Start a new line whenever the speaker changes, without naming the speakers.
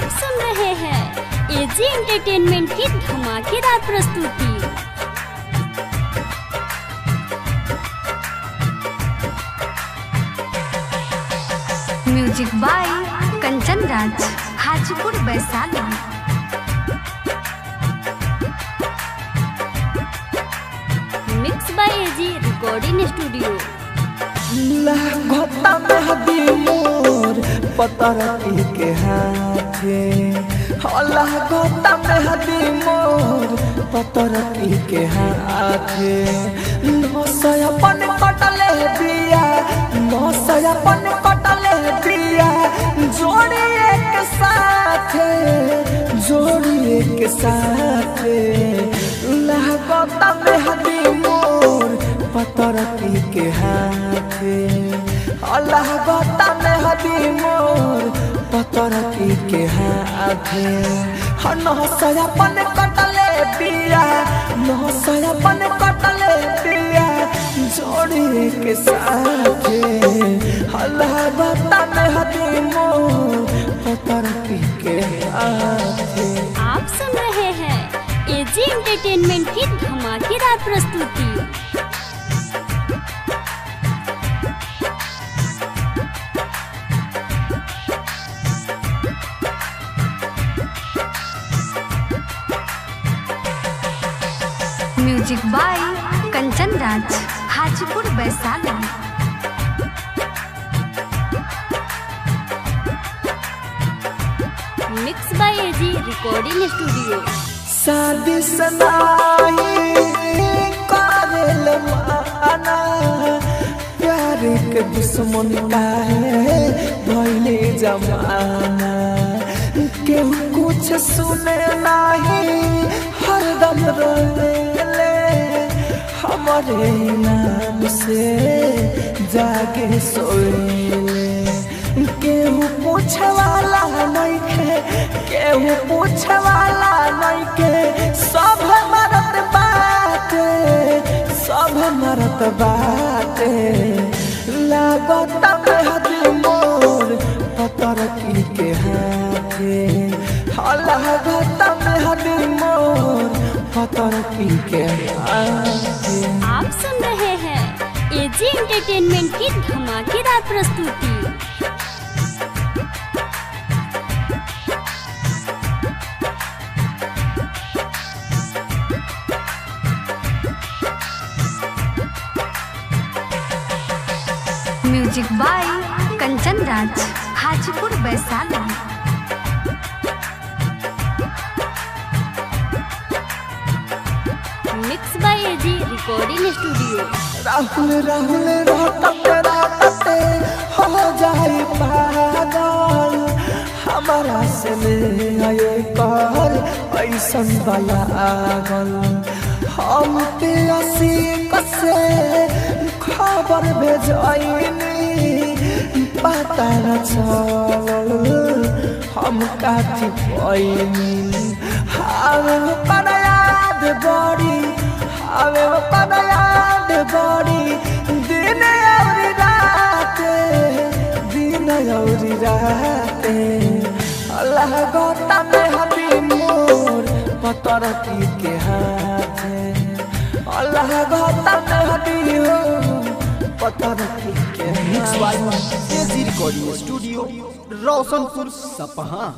आप सुन रहे हैं एजी एंटरटेनमेंट की धमाकेदार प्रस्तुति।
Music by Kanchan Raj, Hajipur Vaishali.
Mix by AG recording studio.
घोटा में हदी मोर पतरती के हाथे, अल्लाह घोटा में हदी मोर पतरती के हाथे। नौसयापन कटले दिया, नौसयापन कटले दिया, जोड़ी एक साथे, जोड़ी एक साथे। अल्लाह घोटा में हदी मोर पतरती के हाथे, अल्लाह घोटा में हदी मोर पतरती के हाथे। नौसयापन कटले दिया, नौसयापन कटले दिया, जोड़ी के साथे। अल्लाह घोटा में हदी मोर पतरती के हाथे।
आप सुन रहे हैं एजी एंटरटेनमेंट की धमाकेदार प्रस्तुति।
Music by Kanchan Raj, Hajipur Vaishali.
Mix by AG recording studio.
शादी सनाई कारेल माना, प्यार के दुश्मन काहे भइले जमाना। केहू कुछ सुने नाही, हरदम रोले हमारे नाम से जागे सोएले। केहू पूछे वाला नहीं के, केहू पूछे वाला नहीं के, सब मरत बाटे, सब मरत बाटे। लागत में हदी मोर पतरती के हाथे, लागत में हदी मोर पतरती के हाथे।
आप सुन रहे हैं एजी एंटरटेनमेंट की धमाकेदार प्रस्तुति।
Music by Kanchan Raj, Hajipur Vaishali.
Mix by AG recording studio.
Rahul Rahul रातते हो जाए पागल, हमारा से ले कर ऐसन वाला आगल। हम तेसी कसे खबर भेजनी, पता न चल हम काठी पैनी। हवे पर याद बड़ी, हवे पर याद बड़ी, दिन और रात, दिन और रात। अल्लाह घोटा में हदी मोर पतरती के हाथे, अल्लाह घोटा में हदी हो पतरती के हाथे।
Mix by AG recording studio, Roshanpur Sapaha.